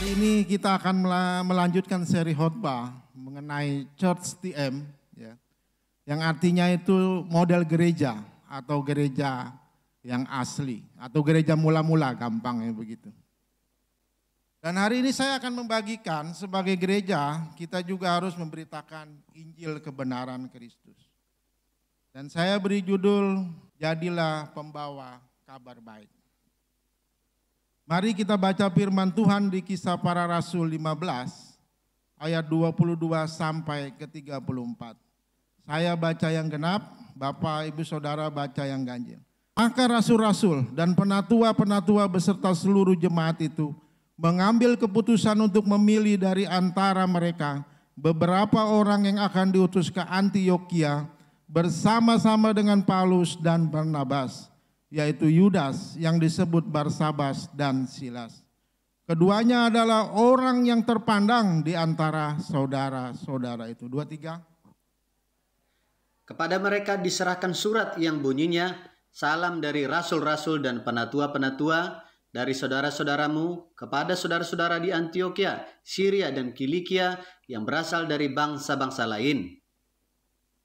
Hari ini kita akan melanjutkan seri khotbah mengenai Church TM, ya, yang artinya itu model gereja atau gereja yang asli atau gereja mula-mula, gampangnya begitu. Dan hari ini saya akan membagikan sebagai gereja kita juga harus memberitakan Injil kebenaran Kristus. Dan saya beri judul, Jadilah Pembawa Kabar Baik. Mari kita baca firman Tuhan di Kisah Para Rasul 15 ayat 22 sampai ke 34. Saya baca yang genap, Bapak Ibu Saudara baca yang ganjil. Maka rasul-rasul dan penatua-penatua beserta seluruh jemaat itu mengambil keputusan untuk memilih dari antara mereka beberapa orang yang akan diutus ke Antiokhia bersama-sama dengan Paulus dan Barnabas, yaitu Yudas yang disebut Barsabas dan Silas. Keduanya adalah orang yang terpandang di antara saudara-saudara itu. 2-3. Kepada mereka diserahkan surat yang bunyinya, salam dari rasul-rasul dan penatua-penatua dari saudara-saudaramu kepada saudara-saudara di Antiokhia, Syria dan Kilikia yang berasal dari bangsa-bangsa lain.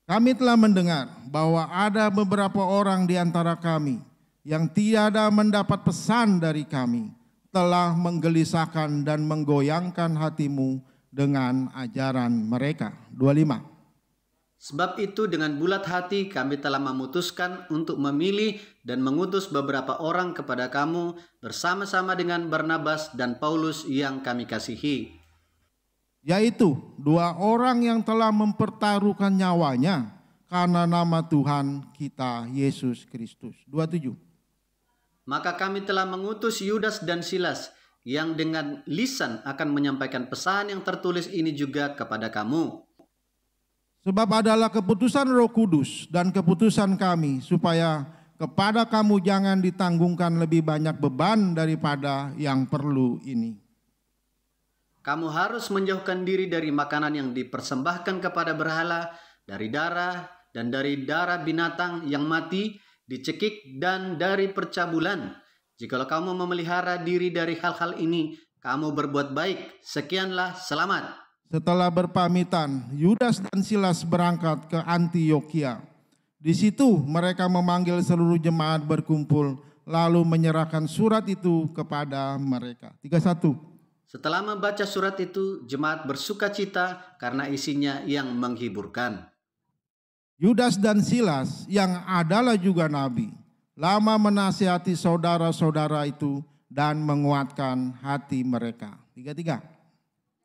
Kami telah mendengar bahwa ada beberapa orang di antara kami yang tiada mendapat pesan dari kami, telah menggelisahkan dan menggoyangkan hatimu dengan ajaran mereka. 25. Sebab itu dengan bulat hati kami telah memutuskan untuk memilih dan mengutus beberapa orang kepada kamu bersama-sama dengan Barnabas dan Paulus yang kami kasihi. Yaitu 2 orang yang telah mempertaruhkan nyawanya karena nama Tuhan kita Yesus Kristus. 27. Maka kami telah mengutus Yudas dan Silas yang dengan lisan akan menyampaikan pesan yang tertulis ini juga kepada kamu. Sebab adalah keputusan Roh Kudus dan keputusan kami supaya kepada kamu jangan ditanggungkan lebih banyak beban daripada yang perlu ini. Kamu harus menjauhkan diri dari makanan yang dipersembahkan kepada berhala, dari darah dan dari darah binatang yang mati, dicekik dan dari percabulan. Jikalau kamu memelihara diri dari hal-hal ini, kamu berbuat baik. Sekianlah, selamat. Setelah berpamitan, Yudas dan Silas berangkat ke Antiokhia. Di situ mereka memanggil seluruh jemaat berkumpul, lalu menyerahkan surat itu kepada mereka. 31. Setelah membaca surat itu, jemaat bersukacita karena isinya yang menghiburkan. Yudas dan Silas yang adalah juga nabi, lama menasihati saudara-saudara itu dan menguatkan hati mereka. 33.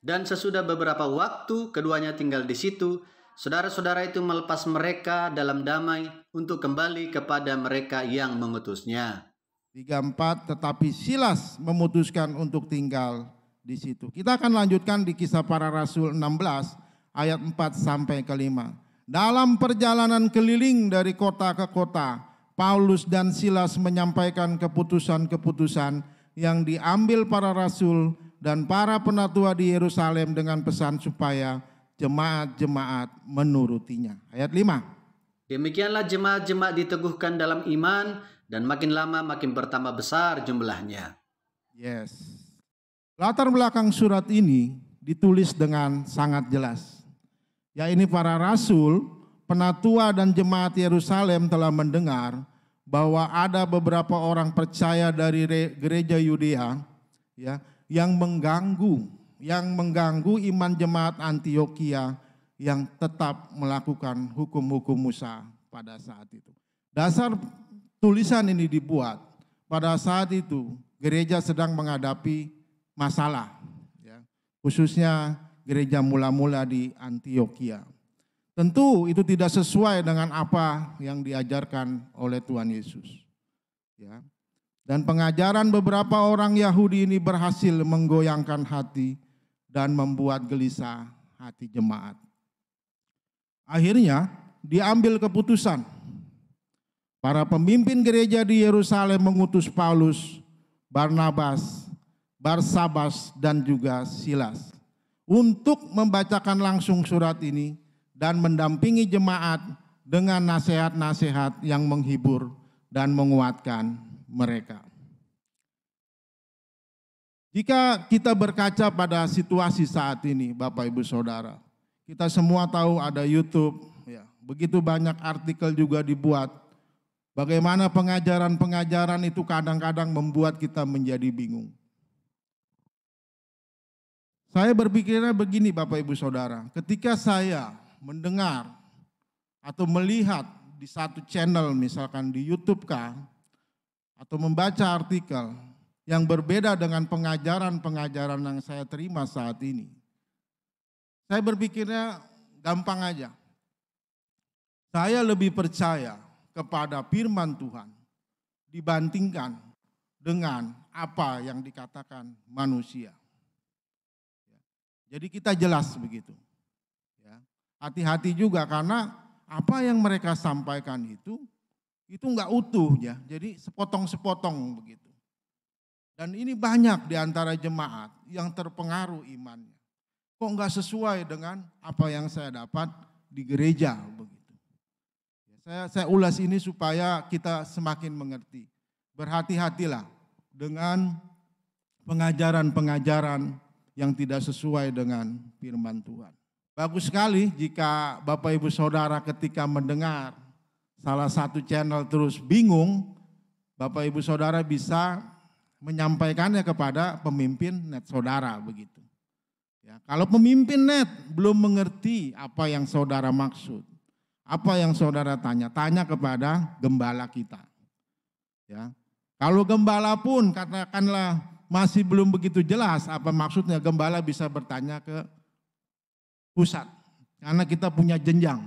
Dan sesudah beberapa waktu keduanya tinggal di situ, saudara-saudara itu melepas mereka dalam damai untuk kembali kepada mereka yang mengutusnya. 34. Tetapi Silas memutuskan untuk tinggal di situ. Kita akan lanjutkan di Kisah Para Rasul 16 ayat 4 sampai ke 5. Dalam perjalanan keliling dari kota ke kota, Paulus dan Silas menyampaikan keputusan-keputusan yang diambil para rasul dan para penatua di Yerusalem dengan pesan supaya jemaat-jemaat menurutinya. Ayat 5. Demikianlah jemaat-jemaat diteguhkan dalam iman dan makin lama makin bertambah besar jumlahnya. Yes. Latar belakang surat ini ditulis dengan sangat jelas. Ya, ini para rasul, penatua dan jemaat Yerusalem telah mendengar bahwa ada beberapa orang percaya dari gereja Yudea, ya, yang mengganggu iman jemaat Antiokhia yang tetap melakukan hukum-hukum Musa pada saat itu. Dasar tulisan ini dibuat pada saat itu gereja sedang menghadapi masalah, ya, khususnya gereja mula-mula di Antiokhia. Tentu itu tidak sesuai dengan apa yang diajarkan oleh Tuhan Yesus, ya. Dan pengajaran beberapa orang Yahudi ini berhasil menggoyangkan hati dan membuat gelisah hati jemaat. Akhirnya diambil keputusan. Para pemimpin gereja di Yerusalem mengutus Paulus, Barnabas, Barsabas dan juga Silas untuk membacakan langsung surat ini dan mendampingi jemaat dengan nasihat-nasihat yang menghibur dan menguatkan mereka. Jika kita berkaca pada situasi saat ini, Bapak Ibu Saudara, kita semua tahu ada YouTube, ya, begitu banyak artikel juga dibuat. Bagaimana pengajaran-pengajaran itu kadang-kadang membuat kita menjadi bingung. Saya berpikirnya begini Bapak Ibu Saudara, ketika saya mendengar atau melihat di satu channel misalkan di YouTube kah, atau membaca artikel yang berbeda dengan pengajaran-pengajaran yang saya terima saat ini. Saya berpikirnya gampang aja. Saya lebih percaya kepada firman Tuhan dibandingkan dengan apa yang dikatakan manusia. Jadi kita jelas begitu. Hati-hati juga karena apa yang mereka sampaikan itu enggak utuh ya. Jadi sepotong-sepotong begitu. Dan ini banyak di antara jemaat yang terpengaruh imannya. Kok enggak sesuai dengan apa yang saya dapat di gereja begitu. Saya ulas ini supaya kita semakin mengerti. Berhati-hatilah dengan pengajaran-pengajaran yang tidak sesuai dengan firman Tuhan. Bagus sekali jika Bapak Ibu Saudara ketika mendengar salah satu channel terus bingung, Bapak Ibu Saudara bisa menyampaikannya kepada pemimpin net saudara begitu. Ya, kalau pemimpin net belum mengerti apa yang saudara maksud, apa yang saudara tanya kepada gembala kita. Ya, kalau gembala pun katakanlah masih belum begitu jelas apa maksudnya, gembala bisa bertanya ke pusat, karena kita punya jenjang.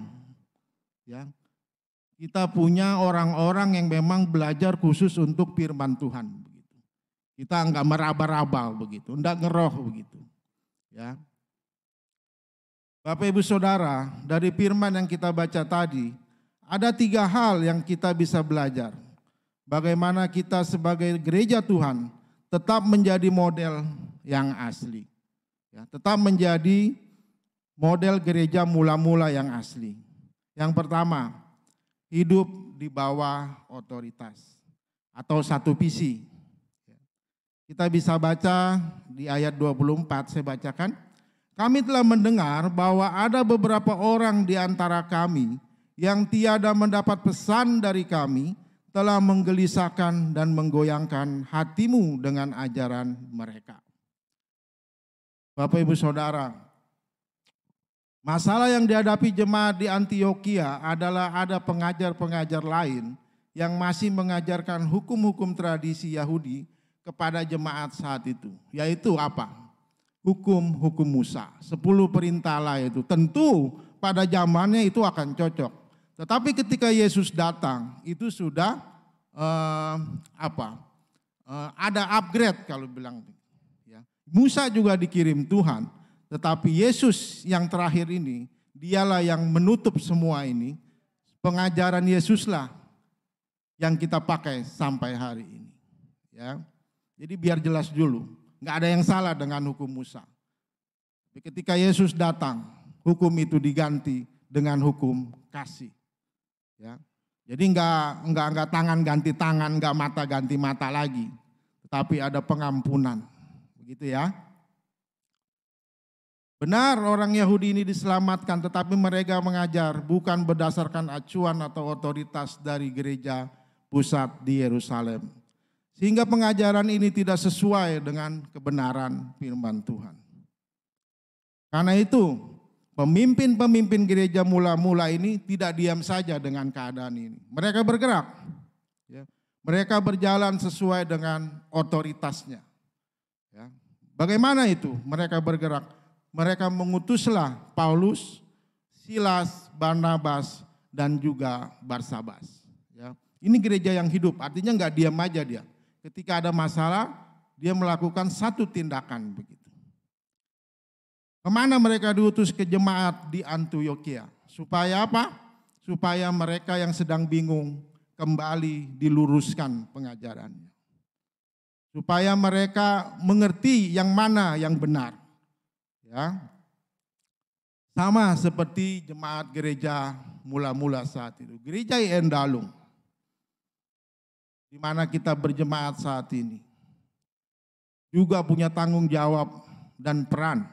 Ya, kita punya orang-orang yang memang belajar khusus untuk firman Tuhan. Kita enggak meraba-raba begitu, enggak ngeroh begitu. Ya. Bapak Ibu Saudara, dari firman yang kita baca tadi, ada 3 hal yang kita bisa belajar. Bagaimana kita sebagai gereja Tuhan tetap menjadi model yang asli. Ya, tetap menjadi model gereja mula-mula yang asli. Yang pertama, hidup di bawah otoritas atau satu visi. Kita bisa baca di ayat 24, saya bacakan. Kami telah mendengar bahwa ada beberapa orang di antara kami yang tiada mendapat pesan dari kami, telah menggelisahkan dan menggoyangkan hatimu dengan ajaran mereka. Bapak Ibu Saudara, masalah yang dihadapi jemaat di Antioquia adalah ada pengajar-pengajar lain yang masih mengajarkan hukum-hukum tradisi Yahudi kepada jemaat saat itu, yaitu apa? Hukum-hukum Musa, 10 perintah lah itu. Tentu pada zamannya itu akan cocok. Tetapi ketika Yesus datang, itu sudah ada upgrade kalau bilang. Ya. Musa juga dikirim Tuhan, tetapi Yesus yang terakhir ini, dialah yang menutup semua ini. Pengajaran Yesuslah yang kita pakai sampai hari ini. Ya. Jadi biar jelas dulu, nggak ada yang salah dengan hukum Musa. Ketika Yesus datang, hukum itu diganti dengan hukum kasih. Ya, jadi nggak tangan ganti tangan, nggak mata ganti mata lagi, tetapi ada pengampunan, begitu ya. Benar orang Yahudi ini diselamatkan, tetapi mereka mengajar bukan berdasarkan acuan atau otoritas dari gereja pusat di Yerusalem. Sehingga pengajaran ini tidak sesuai dengan kebenaran firman Tuhan. Karena itu, pemimpin-pemimpin gereja mula-mula ini tidak diam saja dengan keadaan ini. Mereka bergerak. Ya. Mereka berjalan sesuai dengan otoritasnya. Ya. Bagaimana itu mereka bergerak? Mereka mengutuslah Paulus, Silas, Barnabas, dan juga Barsabas. Ya. Ini gereja yang hidup, artinya nggak diam aja dia. Ketika ada masalah, dia melakukan satu tindakan begitu. Kemana mereka diutus? Ke jemaat di Antioquia. Supaya apa? Supaya mereka yang sedang bingung kembali diluruskan pengajarannya. Supaya mereka mengerti yang mana yang benar. Ya. Sama seperti jemaat gereja mula-mula saat itu. Gereja Endalung, di mana kita berjemaat saat ini. juga punya tanggung jawab dan peran.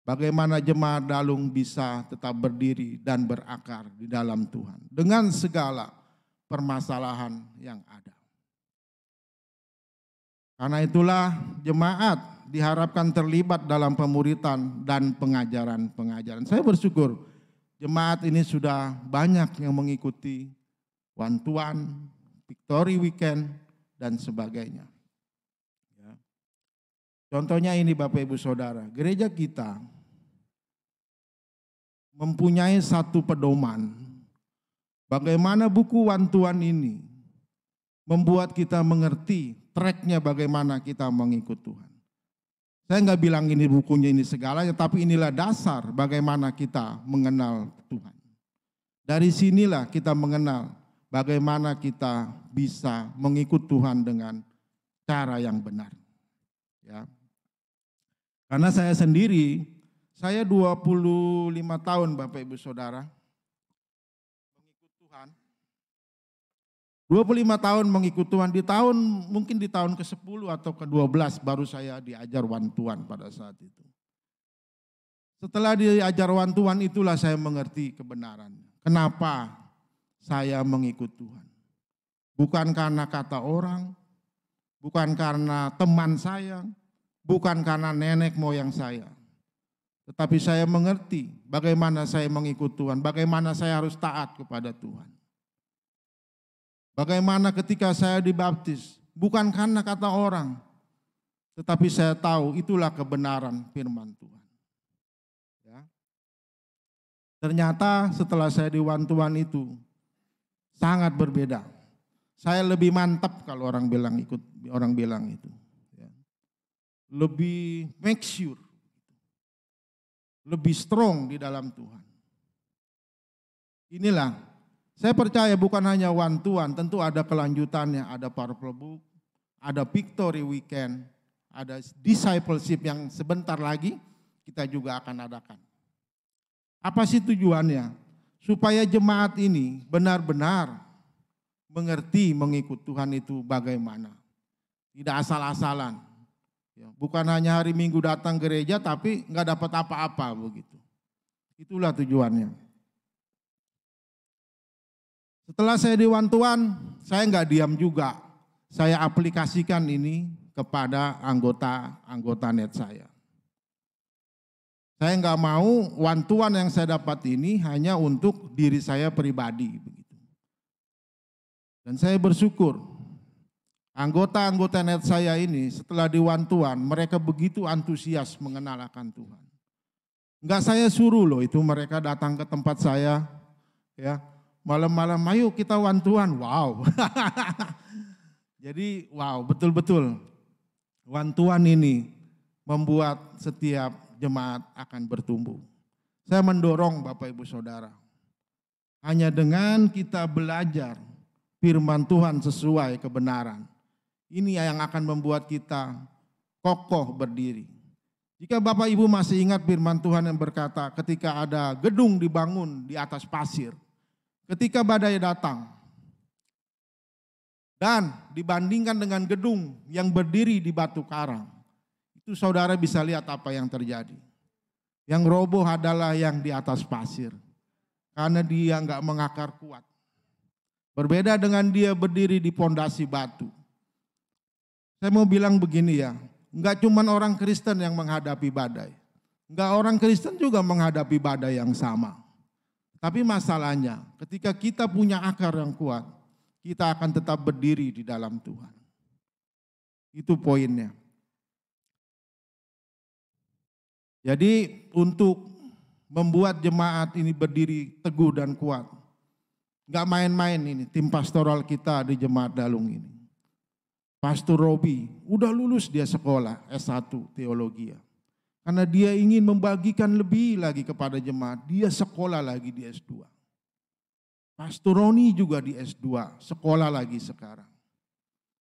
Bagaimana jemaat Dalung bisa tetap berdiri dan berakar di dalam Tuhan dengan segala permasalahan yang ada. Karena itulah jemaat diharapkan terlibat dalam pemuritan dan pengajaran-pengajaran. Saya bersyukur jemaat ini sudah banyak yang mengikuti One to One, Victory Weekend, dan sebagainya. Ya. Contohnya ini Bapak Ibu Saudara, gereja kita mempunyai satu pedoman. Bagaimana buku One to One ini membuat kita mengerti tracknya bagaimana kita mengikut Tuhan. Saya nggak bilang ini bukunya ini segalanya, tapi inilah dasar bagaimana kita mengenal Tuhan. Dari sinilah kita mengenal bagaimana kita bisa mengikut Tuhan dengan cara yang benar. Ya. Karena saya sendiri, saya 25 tahun Bapak Ibu Saudara mengikut Tuhan. 25 tahun mengikut Tuhan, mungkin di tahun ke-10 atau ke-12 baru saya diajar One to One pada saat itu. Setelah diajar One to One itulah saya mengerti kebenarannya. Kenapa saya mengikut Tuhan? Bukan karena kata orang, bukan karena teman saya, bukan karena nenek moyang saya. Tetapi saya mengerti bagaimana saya mengikut Tuhan, bagaimana saya harus taat kepada Tuhan. Bagaimana ketika saya dibaptis, bukan karena kata orang, tetapi saya tahu itulah kebenaran firman Tuhan. Ya. Ternyata setelah saya di One to One itu sangat berbeda. Saya lebih mantap kalau orang bilang itu. Ya. Lebih make sure. Lebih strong di dalam Tuhan. Inilah, saya percaya bukan hanya One to One, tentu ada kelanjutannya, ada Purple Book, ada Victory Weekend, ada Discipleship yang sebentar lagi kita juga akan adakan. Apa sih tujuannya? Supaya jemaat ini benar-benar mengerti mengikut Tuhan itu bagaimana. Tidak asal-asalan. Bukan hanya hari Minggu datang gereja tapi nggak dapat apa-apa begitu. Itulah tujuannya. Setelah saya di One to One, saya nggak diam juga. Saya aplikasikan ini kepada anggota net saya. Saya nggak mau One to One yang saya dapat ini hanya untuk diri saya pribadi begitu. Dan saya bersyukur. Anggota-anggota net saya ini setelah di One to One, mereka begitu antusias mengenal akan Tuhan. Enggak saya suruh loh itu mereka datang ke tempat saya, ya malam-malam ayo kita One to One, wow. Jadi wow betul-betul One to One ini membuat setiap jemaat akan bertumbuh. Saya mendorong Bapak Ibu Saudara, hanya dengan kita belajar firman Tuhan sesuai kebenaran, ini yang akan membuat kita kokoh berdiri. Jika Bapak Ibu masih ingat firman Tuhan yang berkata ketika ada gedung dibangun di atas pasir, ketika badai datang, dan dibandingkan dengan gedung yang berdiri di batu karang, itu saudara bisa lihat apa yang terjadi. Yang roboh adalah yang di atas pasir, karena dia enggak mengakar kuat. Berbeda dengan dia berdiri di pondasi batu. Saya mau bilang begini ya, enggak cuma orang Kristen yang menghadapi badai. Enggak orang Kristen juga menghadapi badai yang sama. Tapi masalahnya ketika kita punya akar yang kuat, kita akan tetap berdiri di dalam Tuhan. Itu poinnya. Jadi untuk membuat jemaat ini berdiri teguh dan kuat, enggak main-main ini tim pastoral kita di Jemaat Dalung ini. Pastor Robi, udah lulus dia sekolah S1 teologi. Karena dia ingin membagikan lebih lagi kepada jemaat, dia sekolah lagi di S2. Pastor Roni juga di S2, sekolah lagi sekarang.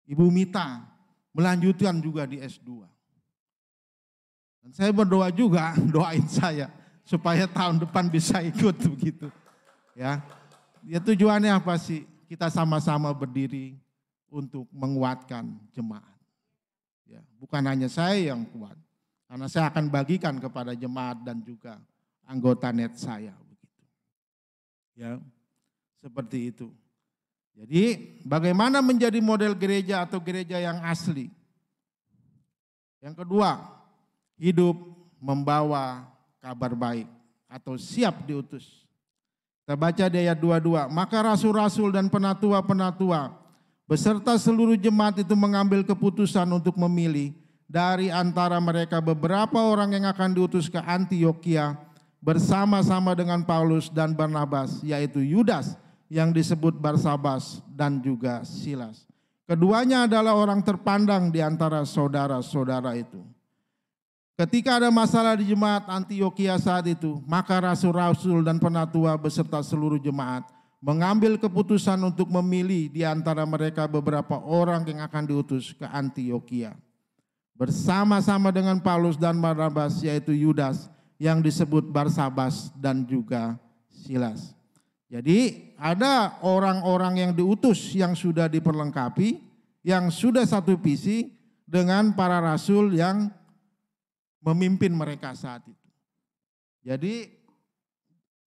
Ibu Mita melanjutkan juga di S2. Dan saya berdoa juga, doain saya supaya tahun depan bisa ikut begitu. Ya tujuannya apa sih? Kita sama-sama berdiri untuk menguatkan jemaat. Ya, bukan hanya saya yang kuat, karena saya akan bagikan kepada jemaat dan juga anggota net saya begitu. Ya, seperti itu. Jadi bagaimana menjadi model gereja atau gereja yang asli? Yang kedua, hidup membawa kabar baik atau siap diutus. Kita baca di ayat 22, maka rasul-rasul dan penatua-penatua beserta seluruh jemaat itu mengambil keputusan untuk memilih dari antara mereka beberapa orang yang akan diutus ke Antiokhia bersama-sama dengan Paulus dan Barnabas, yaitu Yudas yang disebut Barsabas dan juga Silas. Keduanya adalah orang terpandang di antara saudara-saudara itu. Ketika ada masalah di jemaat Antiokhia saat itu, maka rasul-rasul dan penatua beserta seluruh jemaat mengambil keputusan untuk memilih di antara mereka beberapa orang yang akan diutus ke Antiokhia. Bersama-sama dengan Paulus dan Barnabas, yaitu Yudas yang disebut Barsabas dan juga Silas. Jadi ada orang-orang yang diutus yang sudah diperlengkapi, yang sudah satu visi dengan para rasul yang memimpin mereka saat itu. Jadi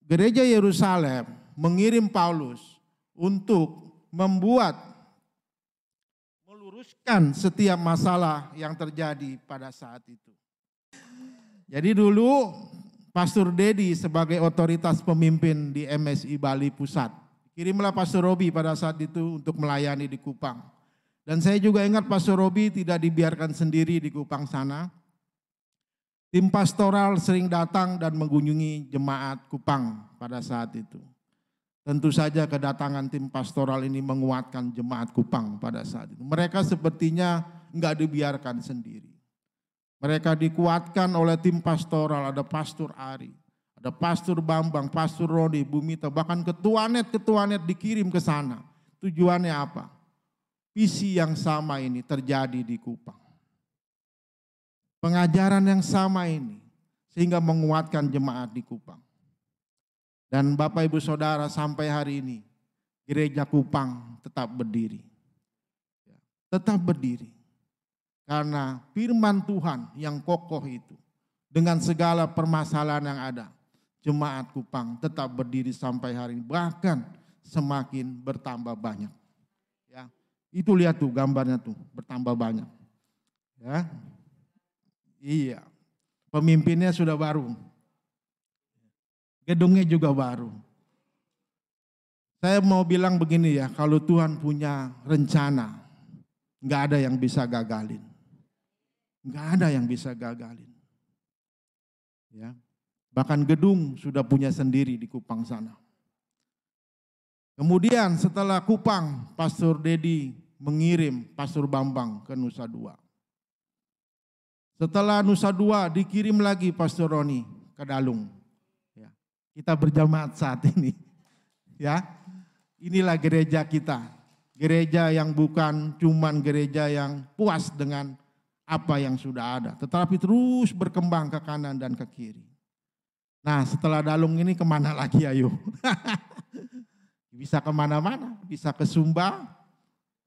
gereja Yerusalem mengirim Paulus untuk meluruskan setiap masalah yang terjadi pada saat itu. Jadi dulu Pastor Dedi sebagai otoritas pemimpin di MSI Bali Pusat, kirimlah Pastor Robi pada saat itu untuk melayani di Kupang. Dan saya juga ingat Pastor Robi tidak dibiarkan sendiri di Kupang sana. Tim pastoral sering datang dan mengunjungi jemaat Kupang pada saat itu. Tentu saja kedatangan tim pastoral ini menguatkan jemaat Kupang pada saat itu. Mereka sepertinya enggak dibiarkan sendiri. Mereka dikuatkan oleh tim pastoral, ada Pastor Ari, ada Pastor Bambang, Pastor Rodi, Bumita, bahkan ketua-net dikirim ke sana. Tujuannya apa? Visi yang sama ini terjadi di Kupang. Pengajaran yang sama ini sehingga menguatkan jemaat di Kupang. Dan Bapak Ibu Saudara sampai hari ini gereja Kupang tetap berdiri. Tetap berdiri. Karena firman Tuhan yang kokoh itu dengan segala permasalahan yang ada, jemaat Kupang tetap berdiri sampai hari ini, bahkan semakin bertambah banyak. Ya, itu lihat tuh gambarnya tuh bertambah banyak. Ya. Iya, pemimpinnya sudah baru, gedungnya juga baru. Saya mau bilang begini ya, kalau Tuhan punya rencana, nggak ada yang bisa gagalin, nggak ada yang bisa gagalin. Ya, bahkan gedung sudah punya sendiri di Kupang sana. Kemudian setelah Kupang, Pastor Dedi mengirim Pastor Bambang ke Nusa Dua. Setelah Nusa Dua dikirim lagi Pastor Roni ke Dalung. Ya, kita berjamaat saat ini. Ya, inilah gereja kita. Gereja yang bukan cuman gereja yang puas dengan apa yang sudah ada, tetapi terus berkembang ke kanan dan ke kiri. Nah, setelah Dalung ini kemana lagi ayo? Bisa kemana-mana, bisa ke Sumba,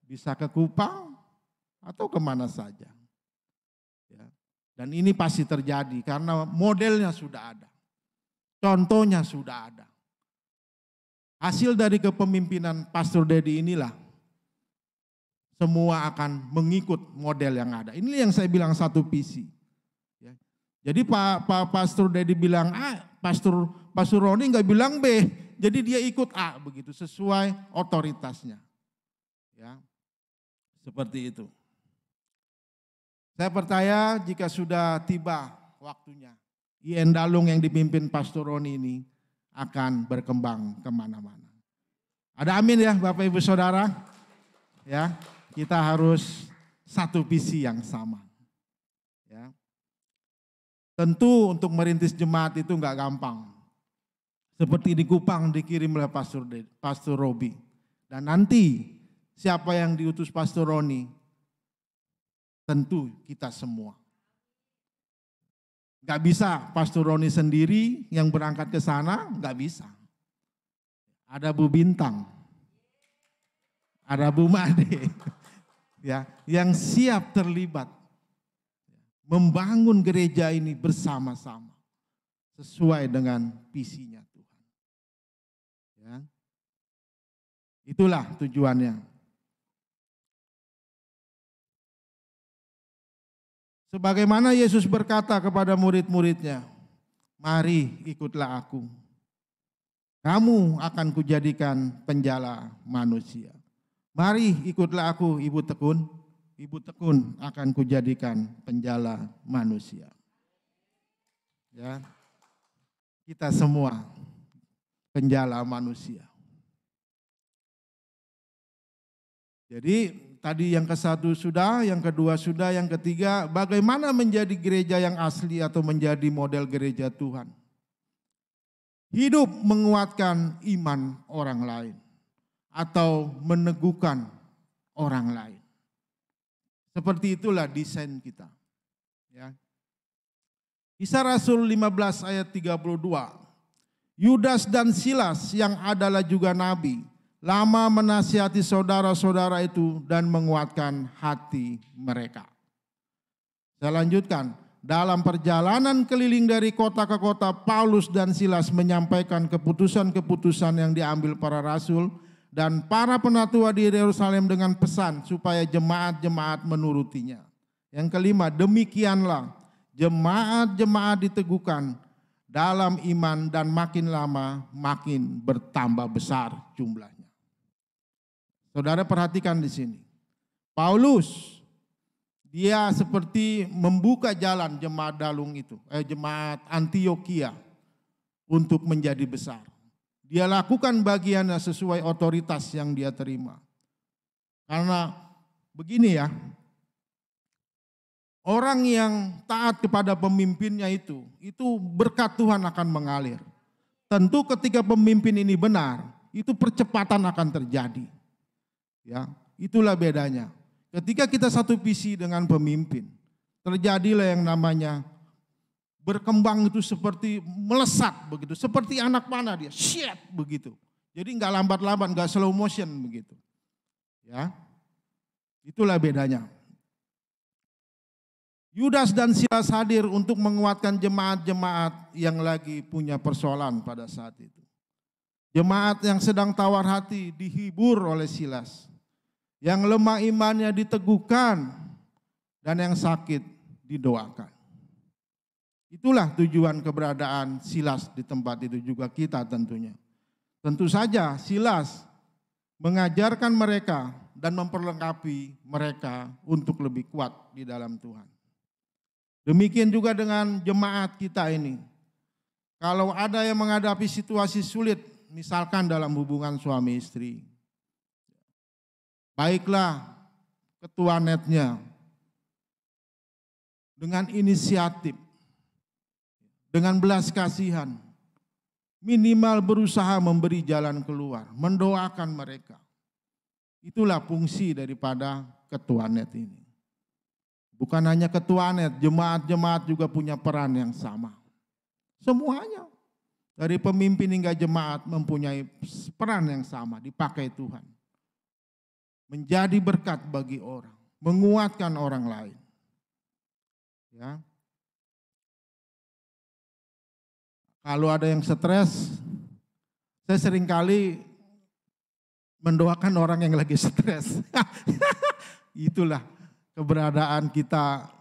bisa ke Kupang, atau kemana saja. Ya. Dan ini pasti terjadi karena modelnya sudah ada. Contohnya sudah ada. Hasil dari kepemimpinan Pastor Dedi inilah semua akan mengikut model yang ada. Ini yang saya bilang satu visi. Ya. Jadi Pak Pastor Dedi bilang A, Pastor Roni nggak bilang B, jadi dia ikut A begitu sesuai otoritasnya. Ya, seperti itu. Saya percaya jika sudah tiba waktunya, IN Dalung yang dipimpin Pastor Roni ini akan berkembang kemana-mana. Ada amin ya Bapak Ibu Saudara? Ya, kita harus satu visi yang sama. Ya. Tentu untuk merintis jemaat itu enggak gampang. Seperti di Kupang dikirim oleh Pastor Robi. Dan nanti siapa yang diutus Pastor Roni? Tentu kita semua. Enggak bisa Pastor Roni sendiri yang berangkat ke sana, enggak bisa. Ada Bu Bintang, ada Bu Made, ya, yang siap terlibat membangun gereja ini bersama-sama sesuai dengan visinya Tuhan. Ya. Itulah tujuannya. Sebagaimana Yesus berkata kepada murid-muridnya, mari ikutlah aku. Kamu akan kujadikan penjala manusia. Mari ikutlah aku, Ibu Tekun. Ibu Tekun akan kujadikan penjala manusia. Ya, kita semua penjala manusia. Jadi tadi yang ke-1 sudah, yang kedua sudah, yang ketiga bagaimana menjadi gereja yang asli atau menjadi model gereja Tuhan. Hidup menguatkan iman orang lain atau meneguhkan orang lain. Seperti itulah desain kita. Ya. Kisah Rasul 15 ayat 32. Yudas dan Silas yang adalah juga nabi, lama menasihati saudara-saudara itu dan menguatkan hati mereka. Saya lanjutkan. Dalam perjalanan keliling dari kota ke kota, Paulus dan Silas menyampaikan keputusan-keputusan yang diambil para rasul dan para penatua di Yerusalem dengan pesan supaya jemaat-jemaat menurutinya. Yang kelima, demikianlah jemaat-jemaat diteguhkan dalam iman dan makin lama makin bertambah besar jumlahnya. Saudara perhatikan di sini. Paulus, dia seperti membuka jalan jemaat Dalung itu, jemaat Antioquia untuk menjadi besar. Dia lakukan bagiannya sesuai otoritas yang dia terima. Karena begini ya, orang yang taat kepada pemimpinnya itu berkat Tuhan akan mengalir. Tentu ketika pemimpin ini benar, itu percepatan akan terjadi. Ya, itulah bedanya. Ketika kita satu visi dengan pemimpin, terjadilah yang namanya berkembang itu seperti melesat begitu, seperti anak panah dia, shit begitu. Jadi nggak lambat-lambat, nggak slow motion begitu. Ya, itulah bedanya. Yudas dan Silas hadir untuk menguatkan jemaat-jemaat yang lagi punya persoalan pada saat itu. Jemaat yang sedang tawar hati dihibur oleh Silas. Yang lemah imannya diteguhkan dan yang sakit didoakan. Itulah tujuan keberadaan Silas di tempat itu, juga kita tentunya. Tentu saja Silas mengajarkan mereka dan memperlengkapi mereka untuk lebih kuat di dalam Tuhan. Demikian juga dengan jemaat kita ini. Kalau ada yang menghadapi situasi sulit, misalkan dalam hubungan suami istri, baiklah ketua netnya dengan inisiatif, dengan belas kasihan, minimal berusaha memberi jalan keluar, mendoakan mereka. Itulah fungsi daripada ketua net ini. Bukan hanya ketua net, jemaat-jemaat juga punya peran yang sama. Semuanya, dari pemimpin hingga jemaat mempunyai peran yang sama, dipakai Tuhan. Menjadi berkat bagi orang, menguatkan orang lain. Ya. Kalau ada yang stres, saya seringkali mendoakan orang yang lagi stres. Itulah keberadaan kita.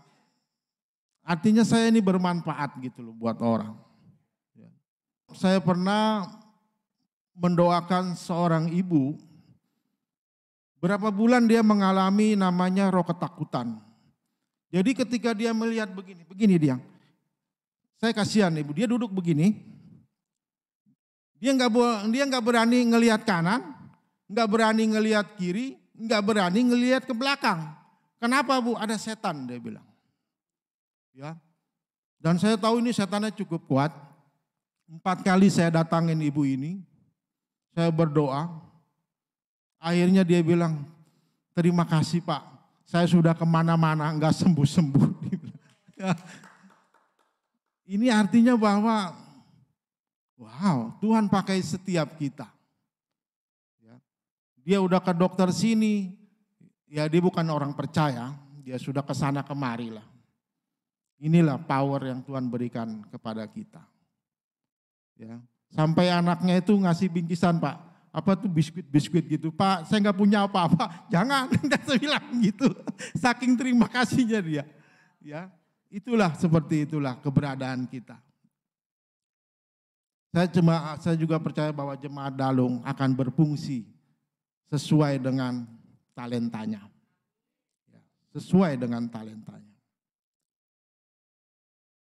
Artinya saya ini bermanfaat gitu loh buat orang. Ya. Saya pernah mendoakan seorang ibu. Berapa bulan dia mengalami namanya roh ketakutan. Jadi ketika dia melihat begini dia. Saya kasihan ibu, dia duduk begini. Dia nggak berani ngelihat kanan, nggak berani ngelihat kiri, nggak berani ngelihat ke belakang. Kenapa Bu? Ada setan, dia bilang. Ya. Dan saya tahu ini setannya cukup kuat. 4 kali saya datangin ibu ini, saya berdoa. Akhirnya dia bilang, terima kasih Pak, saya sudah kemana-mana nggak sembuh-sembuh. Ya. Ini artinya bahwa, wow, Tuhan pakai setiap kita. Ya. Dia udah ke dokter sini, ya dia bukan orang percaya, dia sudah ke sana kemari lah. Inilah power yang Tuhan berikan kepada kita. Ya. Sampai anaknya itu ngasih bingkisan, Pak. Apa tuh biskuit-biskuit gitu. Pak, saya nggak punya apa-apa. Jangan, nggak saya bilang gitu. Saking terima kasihnya dia. Ya, seperti itulah keberadaan kita. Saya juga percaya bahwa jemaat Dalung akan berfungsi sesuai dengan talentanya. Ya, sesuai dengan talentanya.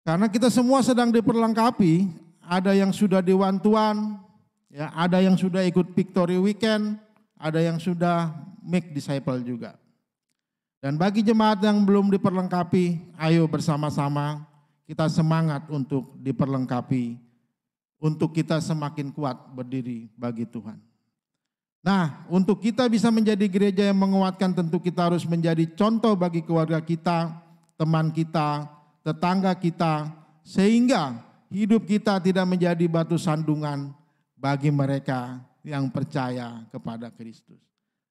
Karena kita semua sedang diperlengkapi, ada yang sudah di one-to-one, ya, ada yang sudah ikut Victory Weekend, ada yang sudah make disciple juga. Dan bagi jemaat yang belum diperlengkapi, ayo bersama-sama kita semangat untuk diperlengkapi, untuk kita semakin kuat berdiri bagi Tuhan. Nah, untuk kita bisa menjadi gereja yang menguatkan, tentu kita harus menjadi contoh bagi keluarga kita, teman kita, tetangga kita, sehingga hidup kita tidak menjadi batu sandungan bagi mereka yang percaya kepada Kristus.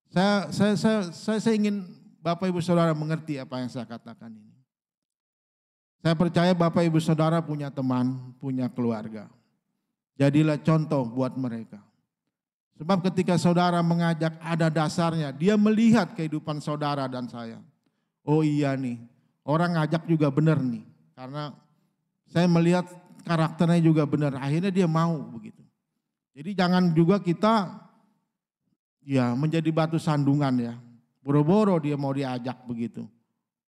Saya ingin Bapak Ibu Saudara mengerti apa yang saya katakan ini. Saya percaya Bapak Ibu Saudara punya teman, punya keluarga. Jadilah contoh buat mereka. Sebab ketika saudara mengajak, ada dasarnya. Dia melihat kehidupan saudara dan saya. Oh iya nih, orang ngajak juga benar nih. Karena saya melihat karakternya juga benar. Akhirnya dia mau begitu. Jadi jangan juga kita ya menjadi batu sandungan ya. Boro-boro dia mau diajak begitu.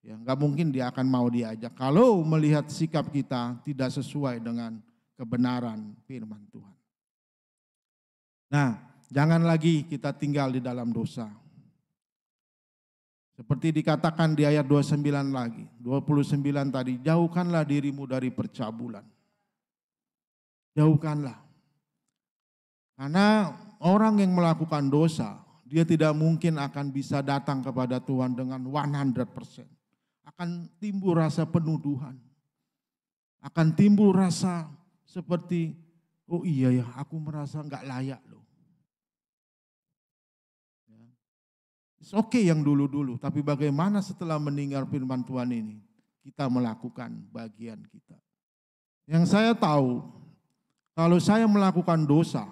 Ya, nggak mungkin dia akan mau diajak. Kalau melihat sikap kita tidak sesuai dengan kebenaran firman Tuhan. Nah, jangan lagi kita tinggal di dalam dosa. Seperti dikatakan di ayat 29 lagi, 29 tadi, jauhkanlah dirimu dari percabulan. Jauhkanlah. Karena orang yang melakukan dosa, dia tidak mungkin akan bisa datang kepada Tuhan dengan 100%. Akan timbul rasa penuduhan. Akan timbul rasa seperti, oh iya ya, aku merasa enggak layak loh. It's okay yang dulu-dulu, tapi bagaimana setelah mendengar firman Tuhan ini, kita melakukan bagian kita. Yang saya tahu, kalau saya melakukan dosa,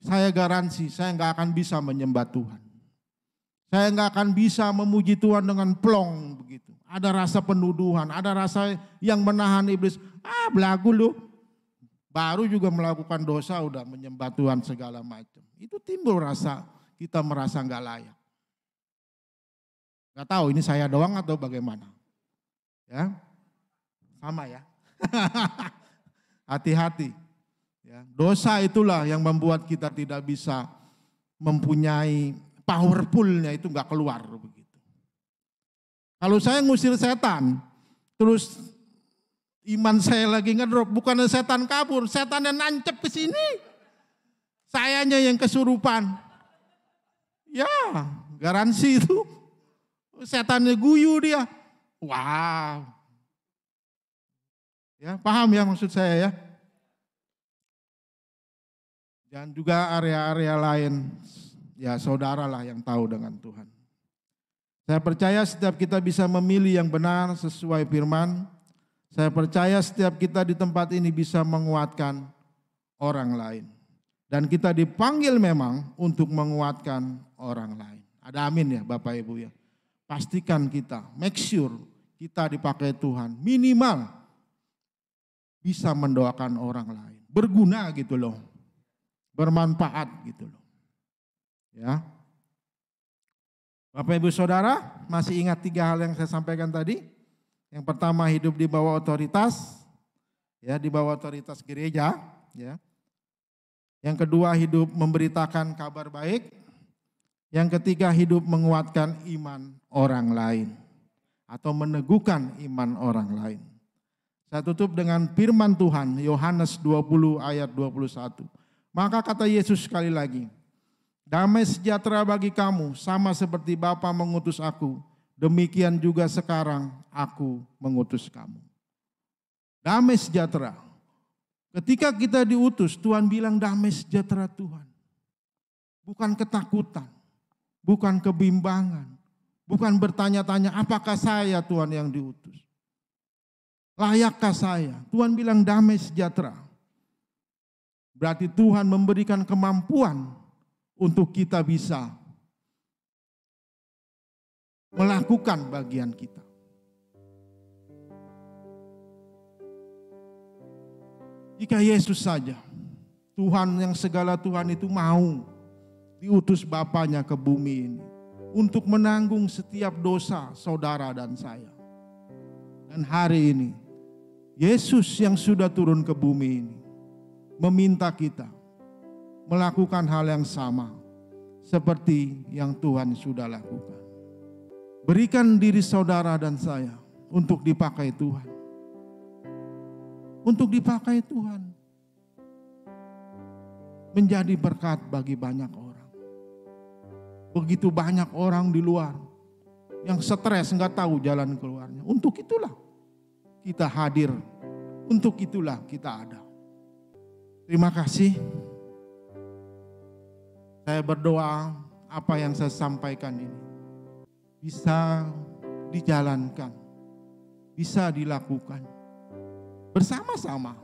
saya garansi saya enggak akan bisa menyembah Tuhan. Saya enggak akan bisa memuji Tuhan dengan plong begitu. Ada rasa penuduhan, ada rasa yang menahan iblis. Belagu lu. Baru juga melakukan dosa udah menyembah Tuhan segala macam. Itu timbul rasa kita merasa enggak layak. Enggak tahu ini saya doang atau bagaimana. Ya. Sama ya. Hati-hati. Ya. Dosa itulah yang membuat kita tidak bisa mempunyai powerfulnya itu enggak keluar begitu. Kalau saya ngusir setan, terus iman saya lagi ngedrop, bukan setan kabur, setan yang nancep ke sini. Sayanya yang kesurupan. Ya, garansi itu. Setannya guyu dia. Wow. Ya, paham ya maksud saya ya. Dan juga area-area lain, ya saudaralah yang tahu dengan Tuhan. Saya percaya setiap kita bisa memilih yang benar sesuai firman. Saya percaya setiap kita di tempat ini bisa menguatkan orang lain. Dan kita dipanggil memang untuk menguatkan orang lain. Ada amin ya Bapak Ibu ya. Pastikan kita, make sure kita dipakai Tuhan. Minimal bisa mendoakan orang lain. Berguna gitu loh. Bermanfaat gitu loh. Ya. Bapak Ibu Saudara, masih ingat 3 hal yang saya sampaikan tadi? Yang pertama, hidup di bawah otoritas, ya, di bawah otoritas gereja, ya. Yang kedua, hidup memberitakan kabar baik. Yang ketiga, hidup menguatkan iman orang lain atau meneguhkan iman orang lain. Saya tutup dengan firman Tuhan, Yohanes 20 ayat 21. Maka kata Yesus sekali lagi, damai sejahtera bagi kamu, sama seperti Bapa mengutus aku, demikian juga sekarang aku mengutus kamu. Damai sejahtera. Ketika kita diutus, Tuhan bilang damai sejahtera Tuhan. Bukan ketakutan, bukan kebimbangan, bukan bertanya-tanya apakah saya Tuhan yang diutus. Layakkah saya? Tuhan bilang damai sejahtera. Berarti Tuhan memberikan kemampuan untuk kita bisa melakukan bagian kita. Jika Yesus saja, Tuhan yang segala Tuhan itu mau diutus Bapaknya ke bumi ini untuk menanggung setiap dosa saudara dan saya. Dan hari ini, Yesus yang sudah turun ke bumi ini meminta kita melakukan hal yang sama seperti yang Tuhan sudah lakukan. Berikan diri saudara dan saya untuk dipakai Tuhan. Untuk dipakai Tuhan. Menjadi berkat bagi banyak orang. Begitu banyak orang di luar yang stres nggak tahu jalan keluarnya. Untuk itulah kita hadir. Untuk itulah kita ada. Terima kasih. Saya berdoa apa yang saya sampaikan ini bisa dijalankan, bisa dilakukan bersama-sama.